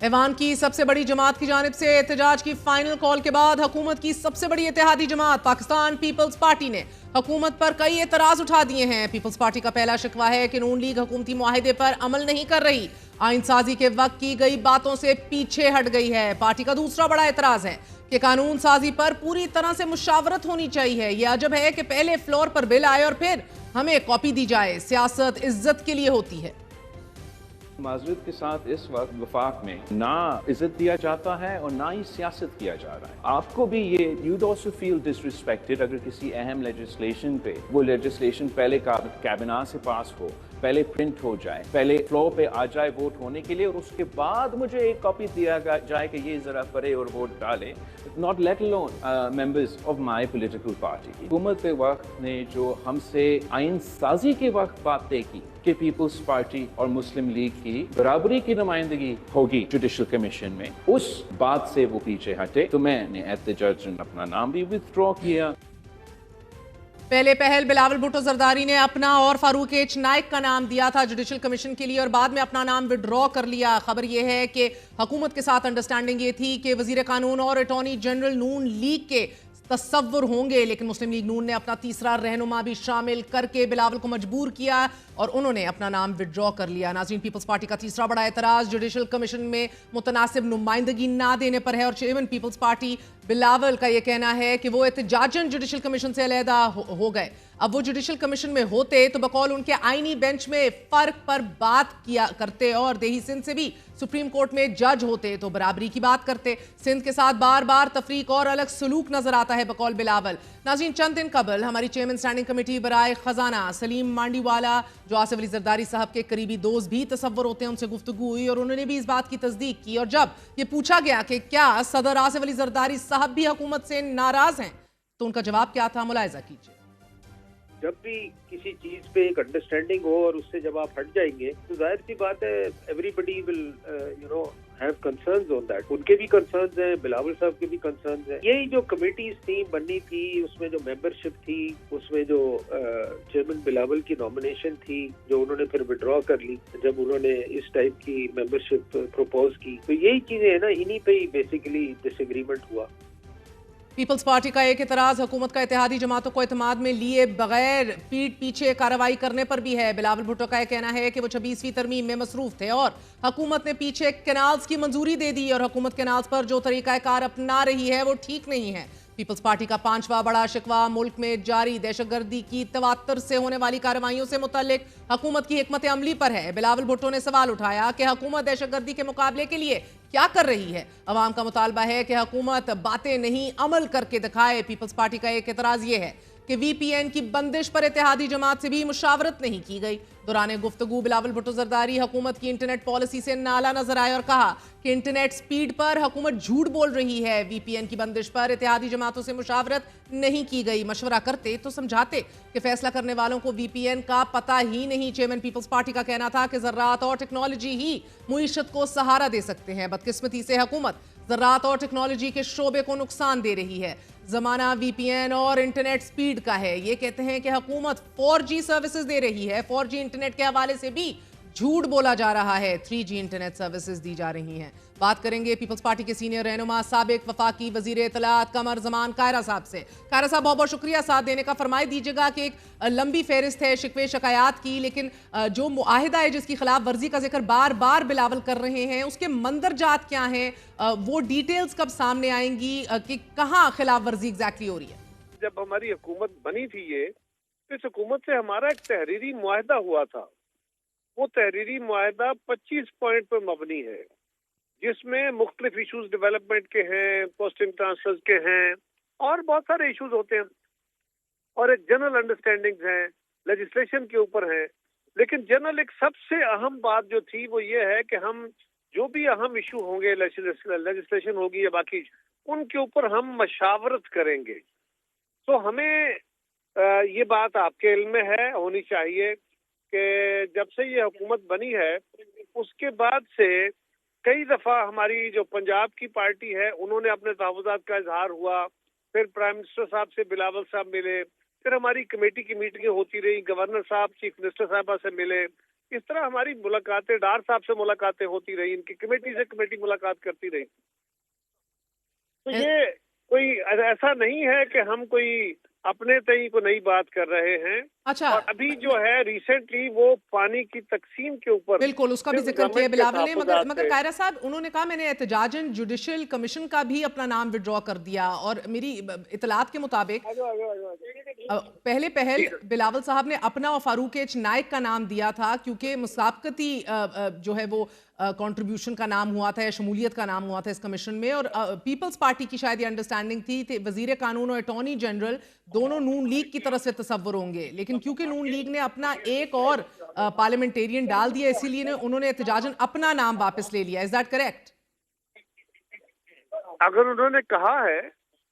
ایوان کی سب سے بڑی جماعت کی جانب سے احتجاج کی فائنل کال کے بعد حکومت کی سب سے بڑی اتحادی جماعت پاکستان پیپلز پارٹی نے حکومت پر کئی اعتراض اٹھا دیے ہیں۔ پیپلز پارٹی کا پہلا شکوہ ہے کہ نون لیگ حکومتی معاہدے پر عمل نہیں کر رہی، آئین سازی کے وقت کی گئی باتوں سے پیچھے ہٹ گئی ہے۔ پارٹی کا دوسرا بڑا اعتراض ہے کہ قانون سازی پر پوری طرح سے مشاورت ہونی چاہیے۔ یہ عجب ہے کہ پہلے فلور پر بل آئے اور پھر ہمیں کاپی دی جائے۔ سیاست عزت کے لیے ہوتی ہے۔ معذرت کے ساتھ اس وقت وفاق میں نہ عزت دیا جاتا ہے اور نہ ہی سیاست کیا جا رہا ہے۔ آپ کو بھی یہ you'd also feel disrespected اگر کسی اہم لیجسلیشن پہ وہ لیجسلیشن پہلے کابینہ سے پاس ہو، پہلے پرنٹ ہو جائے، پہلے فلور پہ آ جائے ووٹ ہونے کے لیے، اور اس کے بعد مجھے ایک کاپی دیا جائے کہ یہ ذرا پڑھے اور ووٹ ڈالے، not let alone members of my political party۔ حکومت وقت نے جو ہم سے آئین سازی کے وقت باتیں کی کہ پیپلز پارٹی اور مسلم لیگ کی برابری کی نمائندگی ہوگی جوڈیشل کمیشن میں، اس بات سے وہ پیچھے ہٹے تو میں نے احتجاج اپنا نام بھی withdraw کیا۔ پہلے پہل بلاول بھٹو زرداری نے اپنا اور فاروق ایچ نائک کا نام دیا تھا جوڈیشل کمیشن کے لیے اور بعد میں اپنا نام وڈرا کر لیا۔ خبر یہ ہے کہ حکومت کے ساتھ انڈرسٹینڈنگ یہ تھی کہ وزیر قانون اور اٹارنی جنرل نون لیگ کے تصور ہوں گے، لیکن مسلم لیگ نون نے اپنا تیسرا رہنما بھی شامل کر کے بلاول کو مجبور کیا اور انہوں نے اپنا نام وڈرا کر لیا۔ ناظرین، پیپلز پارٹی کا تیسرا بڑا اعتراض جوڈیشل کمیشن میں متناسب نمائندگی نہ دینے پر ہے اور چیئرمین پیپلز پارٹی بلاول کا یہ کہنا ہے کہ وہ احتجاجاً جوڈیشل کمیشن سے علیحدہ ہو گئے۔ اب وہ جوڈیشل کمیشن میں ہوتے تو بقول ان کے آئینی بینچ میں فرق پر بات کیا کرتے اور دیہی سندھ سے بھی سپریم کورٹ میں جج ہوتے تو برابری کی بات کرتے۔ سندھ کے ساتھ بار بار تفریق اور الگ سلوک نظر آتا ہے بقول بلاول۔ ناظرین، چند دن قبل ہماری چیئرمین اسٹینڈنگ کمیٹی برائے خزانہ سلیم مانڈی والا جو آصف علی زرداری صاحب کے قریبی دوست بھی تصور ہوتے ہیں، ان سے گفتگو ہوئی اور انہوں نے بھی اس بات کی تصدیق کی، اور جب یہ پوچھا گیا کہ کیا صدر آصف علی زرداری صاحب بھی حکومت سے ناراض ہیں تو ان کا جواب کیا تھا، ملاحظہ کیجیے۔ جب بھی کسی چیز پہ ایک انڈرسٹینڈنگ ہو اور اس سے جب آپ ہٹ جائیں گے تو ظاہر سی بات ہے everybody will have concerns on that. ان کے بھی کنسرنز ہیں، بلاول صاحب کے بھی کنسرنز ہیں۔ یہی جو کمیٹیز تھی بننی تھی، اس میں جو ممبرشپ تھی، اس میں جو چیئرمین بلاول کی نامینیشن تھی جو انہوں نے پھر وڈرا کر لی جب انہوں نے اس ٹائپ کی ممبرشپ پروپوز کی، تو یہی چیزیں ہیں نا، انہی پہ ہی بیسیکلی ڈس ایگریمنٹ ہوا۔ پیپلز پارٹی کا ایک اعتراض حکومت کا اتحادی جماعتوں کو اعتماد میں لیے بغیر پیٹ پیچھے کارروائی کرنے پر بھی ہے۔ بلاول بھٹو کا یہ کہنا ہے کہ وہ 26ویں ترمیم میں مصروف تھے اور حکومت نے پیچھے کینالز کی منظوری دے دی اور حکومت کینالز پر جو طریقہ کار اپنا رہی ہے وہ ٹھیک نہیں ہے۔ پیپلز پارٹی کا پانچواں بڑا شکوہ ملک میں جاری دہشت گردی کی تواتر سے ہونے والی کارروائیوں سے متعلق حکومت کی حکمت عملی پر ہے۔ بلاول بھٹو نے سوال اٹھایا کہ حکومت دہشت گردی کے مقابلے کے لیے کیا کر رہی ہے۔ عوام کا مطالبہ ہے کہ حکومت باتیں نہیں عمل کر کے دکھائے۔ پیپلز پارٹی کا ایک اعتراض یہ ہے کہ وی پی این کی بندش پر اتحادی جماعت سے بھی مشاورت نہیں کی گئی۔ دوران گفتگو بلاول بھٹو زرداری حکومت کی انٹرنیٹ پالیسی سے نالا نظر آئے اور کہا کہ انٹرنیٹ سپیڈ پر حکومت جھوٹ بول رہی ہے۔ وی پی این کی بندش پر اتحادی جماعتوں سے مشاورت نہیں کی گئی، مشورہ کرتے تو سمجھاتے کہ فیصلہ کرنے والوں کو وی پی این کا پتہ ہی نہیں۔ چیئرمین پیپلز پارٹی کا کہنا تھا کہ زراعت اور ٹیکنالوجی ہی معیشت کو سہارا دے سکتے ہیں۔ بدقسمتی سے حکومت زراعت اور ٹیکنالوجی کے شعبے کو نقصان دے رہی ہے۔ زمانہ وی پی این اور انٹرنیٹ سپیڈ کا ہے۔ یہ کہتے ہیں کہ حکومت 4G سروسز دے رہی ہے، 4G انٹرنیٹ کے حوالے سے بھی جھوٹ بولا جا رہا ہے، 3G انٹرنیٹ سروسز دی جا رہی ہیں۔ بات کریں گے پیپلز پارٹی کے سینئر رہنما سابق وفاقی وزیر اطلاعات قمر زمان قاہرہ صاحب سے۔ قاہرہ صاحب، بہت بہت شکریہ ساتھ دینے کا۔ فرمائے دیجیے گا کہ ایک لمبی فہرست ہے شکوے شکایات کی، لیکن جو معاہدہ ہے جس کی خلاف ورزی کا ذکر بار بار بلاول کر رہے ہیں، اس کے مندرجات کیا ہیں، وہ ڈیٹیلز کب سامنے آئیں گی کہ کہاں خلاف ورزی ایگزیکٹلی ہو رہی ہے؟ جب ہماری حکومت بنی تھی تو اس حکومت سے ہمارا ایک تحریری معاہدہ ہوا تھا۔ وہ تحریری معاہدہ 25 پوائنٹ پر مبنی ہے، جس میں مختلف ایشوز ڈیولپمنٹ کے ہیں، پوسٹنگ ٹرانسفرز کے ہیں اور بہت سارے ایشوز ہوتے ہیں، اور ایک جنرل انڈرسٹینڈنگ ہیں، لیجسلیشن کے اوپر ہیں۔ لیکن جنرل ایک سب سے اہم بات جو تھی وہ یہ ہے کہ ہم جو بھی اہم ایشو ہوں گے، لیجسلیشن ہوگی یا باقی، ان کے اوپر ہم مشاورت کریں گے۔ تو ہمیں یہ بات آپ کے علم میں ہے، ہونی چاہیے کہ جب سے یہ حکومت بنی ہے اس کے بعد سے کئی دفعہ ہماری جو پنجاب کی پارٹی ہے انہوں نے اپنے تحفظات کا اظہار ہوا، پھر پرائم منسٹر صاحب سے بلاول صاحب ملے، پھر ہماری کمیٹی کی میٹنگیں ہوتی رہی، گورنر صاحب چیف منسٹر صاحبہ سے ملے، اس طرح ہماری ملاقاتیں ڈار صاحب سے ملاقاتیں ہوتی رہی, ان کی کمیٹی سے کمیٹی ملاقات کرتی رہی. تو یہ کوئی ایسا نہیں ہے کہ ہم کوئی اپنے تئیں کو نئی بات کر رہے ہیں. اچھا, اور ابھی جو ہے ریسنٹلی وہ پانی کی تقسیم کے اوپر بالکل اس کا بھی ذکر کیا بلاول نے, مگر قاہرہ صاحب انہوں نے کہا میں نے احتجاجاً جوڈیشل کمیشن کا بھی اپنا نام وڈرا کر دیا, اور میری اطلاعات کے مطابق پہلے پہل بلاول صاحب نے اپنا اور فاروق ایچ نائک کا نام دیا تھا, کیونکہ مسابقتی جو ہے وہ کنٹریبیوشن کا نام ہوا تھا یا شمولیت کا نام ہوا تھا اس کمیشن میں, اور پیپلز پارٹی کی شاید یہ انڈرسٹینڈنگ تھی وزیر قانون اور اٹارنی جنرل دونوں نون لیگ کی طرف سے تصور ہوں گے, لیکن کیونکہ نون لیگ نے اپنا ایک اور پارلیمنٹیرین ڈال دیا اسی لیے انہوں نے احتجاجاً اپنا نام واپس لے لیا. Is that correct? اگر انہوں نے کہا ہے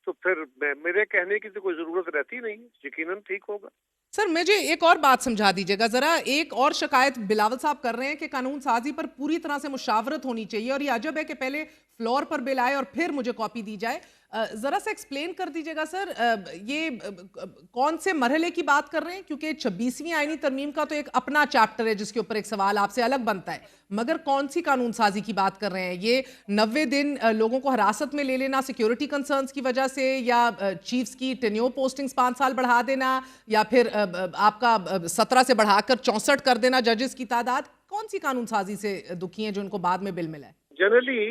تو پھر میرے کہنے کی تو کوئی ضرورت رہتی نہیں, یقیناً ٹھیک ہوگا. سر مجھے ایک اور بات سمجھا دیجئے گا ذرا, ایک اور شکایت بلاول صاحب کر رہے ہیں کہ قانون سازی پر پوری طرح سے مشاورت ہونی چاہیے, اور یہ عجب ہے کہ پہلے فلور پر بل آئے اور پھر مجھے کاپی دی جائے. ذرا سا ایکسپلین کر دیجئے گا سر, یہ کون سے مرحلے کی بات کر رہے ہیں, کیونکہ 26ویں آئینی ترمیم کا تو ایک اپنا چیپٹر ہے جس کے اوپر ایک سوال آپ سے الگ بنتا ہے, مگر کون سی قانون سازی کی بات کر رہے ہیں؟ یہ 90 دن لوگوں کو حراست میں لے لینا سیکیورٹی کنسرنز کی وجہ سے, یا چیفز کی ٹینیور پوسٹنگز 5 سال بڑھا دینا, یا پھر آپ کا 17 سے بڑھا کر 64 کر دینا ججز کی تعداد, کون سی قانون سازی سے دکھی ہیں جو ان کو بعد میں بل ملا ہے؟ جنرلی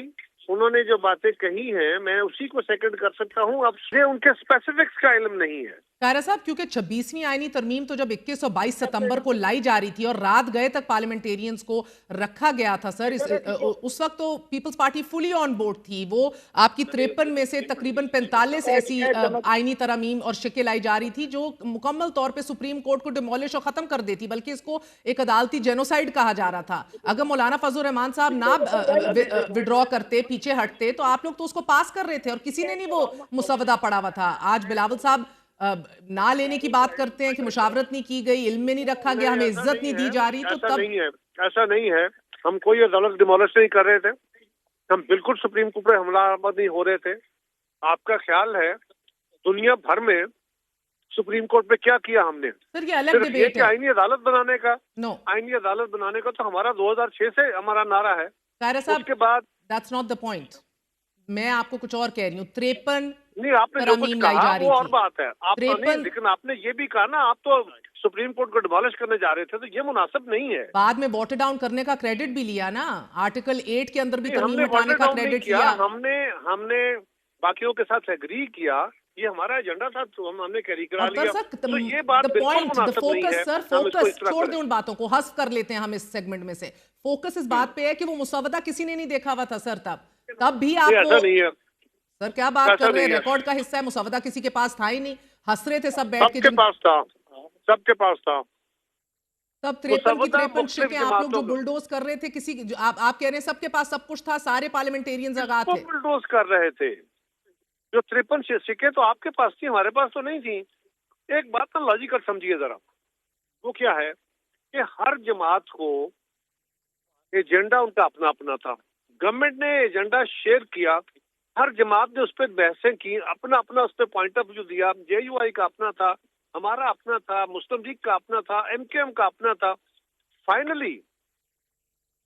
انہوں نے جو باتیں کہی ہیں میں اسی کو سیکنڈ کر سکتا ہوں, اب سے ان کے اسپیسیفکس کا علم نہیں ہے. قاہرہ صاحب کیونکہ 26ویں آئینی ترمیم تو جب 21 اور 22 ستمبر کو لائی جا رہی تھی اور رات گئے تک پارلیمنٹیرینز کو رکھا گیا تھا سر, اس وقت تو People's Party fully on board تھی, وہ آپ کی 53 میں سے تقریباً 45 ایسی آئینی ترامیم اور شکیں لائی جا رہی تھی جو مکمل طور پہ سپریم کورٹ کو ڈیمولش اور ختم کر دیتی, بلکہ اس کو ایک عدالتی جینوسائیڈ کہا جا رہا تھا. اگر مولانا فضل الرحمان صاحب نہ وڈرا کرتے, پیچھے ہٹتے, تو آپ لوگ تو اس کو پاس کر رہے تھے اور کسی نے نہیں وہ مسودہ پڑا ہوا تھا. آج بلاول صاحب نہ لینے کی بات کرتے ہیں کہ مشاورت نہیں کی گئی, علم میں نہیں رکھا گیا, ہمیں عزت نہیں دی جا رہی, تو تب ایسا نہیں ہے. ہم کوئی عدالت ڈیمولش نہیں کر رہے تھے, ہم بالکل سپریم کورٹ پہ حملہ آور نہیں ہو رہے تھے. آپ کا خیال ہے دنیا بھر میں سپریم کورٹ پہ کیا کیا ہم نے؟ سر یہ الگ ڈیبیٹ ہے. آئینی عدالت بنانے کا آئینی عدالت بنانے کا تو ہمارا 2006 سے ہمارا نعرہ ہے. قاہرہ صاحب اس کے بعد that's not the point. میں آپ کو کچھ اور کہہ رہی ہوں. 53 نہیں, آپ نے جو کچھ کہا وہ اور بات ہے. آپ نہیں, لیکن آپ نے یہ بھی کہا نا آپ تو سپریم کورٹ کو ڈیمولش کرنے جا رہے تھے, تو یہ مناسب نہیں ہے. بعد میں واٹر ڈاؤن کرنے کا کریڈٹ بھی لیا نا, آرٹیکل 8 کے اندر بھی ترمیم ہٹانے کا کریڈٹ لیا. ہم نے باقیوں کے ساتھ ایگری کیا, یہ ہمارا ایجنڈا تھا, تو ہم نے کیری کرا لیا. تو یہ بات بالکل مناسب نہیں ہے. سر فوکس چھوڑ دیں ان باتوں کو, حذف کر لیتے ہیں ہم اس سیگمنٹ میں سے. فوکس اس بات پہ ہے کہ وہ مسودہ کسی نے نہیں دیکھا ہوا تھا سر, تب بھی آپ کو. سر کیا بات کر رہے ہیں, ریکارڈ کا حصہ ہے, مسودہ کسی کے پاس تھا ہی نہیں, ہنس رہے تھے سب بیٹھ کے. سب کے پاس تھا. تب 53 کی 53 شکیں آپ لوگ جو بلڈوز کر رہے تھے, کسی آپ کہہ رہے ہیں سب کے پاس سب کچھ تھا, سارے پارلیمنٹیرینز آگاہ تھے. بلڈوز کر رہے تھے, جو 53 شکیں تو آپ کے پاس تھی, ہمارے پاس تو نہیں تھی. ایک بات تو لاجیکل سمجھیے ذرا, وہ کیا ہے کہ ہر جماعت کو ایجنڈا ان کا اپنا اپنا تھا. گورنمنٹ نے ایجنڈا شیئر کیا, ہر جماعت نے اس پہ بحثیں کی, اپنا اپنا اس پہ پوائنٹ آف ویو دیا. جے یو آئی کا اپنا تھا, ہمارا اپنا تھا, مسلم لیگ کا اپنا تھا, ایم کے ایم کا اپنا تھا. فائنلی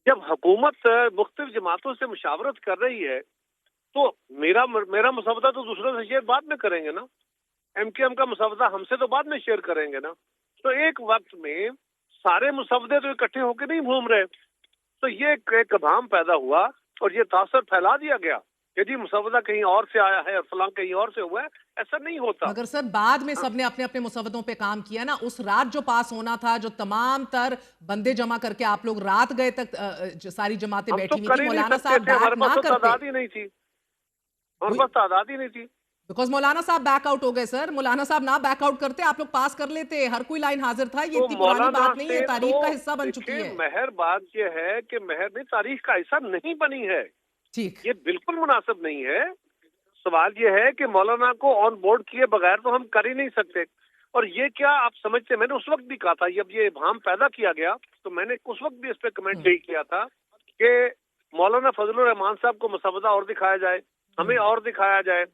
جب حکومت مختلف جماعتوں سے مشاورت کر رہی ہے تو میرا مسودہ تو دوسروں سے شیئر بعد میں کریں گے نا, ایم کے ایم کا مسودہ ہم سے تو بعد میں شیئر کریں گے نا. تو ایک وقت میں سارے مسودے تو اکٹھے ہو کے نہیں گھوم رہے. تو یہ ایک ابہام پیدا ہوا اور یہ تاثر پھیلا دیا گیا کہ جی مسودہ کہیں اور سے آیا ہے اور فلاں کہیں اور سے ہوا ہے. ایسا نہیں ہوتا. مگر سر بعد میں سب نے اپنے اپنے مسودوں پہ کام کیا نا. اس رات جو پاس ہونا تھا, جو تمام تر بندے جمع کر کے آپ لوگ رات گئے تک ساری جماعتیں بیٹھی ہوئی تھی, مولانا صاحب بیک نہ کرتے. تعداد ہی نہیں تھی, ہمارے پاس تعداد ہی نہیں تھی. بیکاز مولانا صاحب بیک آؤٹ ہو گئے سر. مولانا صاحب نہ بیک آؤٹ کرتے آپ لوگ پاس کر لیتے, ہر کوئی لائن حاضر تھا. یہ اتنی پرانی بات نہیں ہے, تاریخ کا حصہ بن چکی ہے. مہر بات یہ ہے کہ مہر بھی تاریخ کا حصہ نہیں بنی ہے. ٹھیک, یہ بالکل مناسب نہیں ہے. سوال یہ ہے کہ مولانا کو آن بورڈ کیے بغیر تو ہم کر ہی نہیں سکتے. اور یہ کیا آپ سمجھتے, میں نے اس وقت بھی کہا تھا, جب یہ ابہام پیدا کیا گیا تو میں نے اس وقت بھی اس پہ کمنٹ یہی کیا تھا کہ مولانا فضل الرحمان صاحب کو مسودہ اور دکھایا جائے, ہمیں اور دکھایا جائے.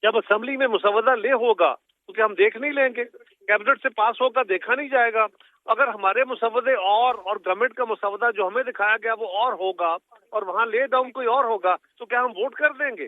جب اسمبلی میں مسودہ لے ہوگا کیونکہ ہم دیکھ نہیں لیں گے, کیبنٹ سے پاس ہوگا دیکھا نہیں جائے گا, اگر ہمارے مسودے اور گورنمنٹ کا مسودہ جو ہمیں دکھایا گیا وہ اور ہوگا اور وہاں لے ڈاؤن کوئی اور ہوگا تو کیا ہم ووٹ کر دیں گے؟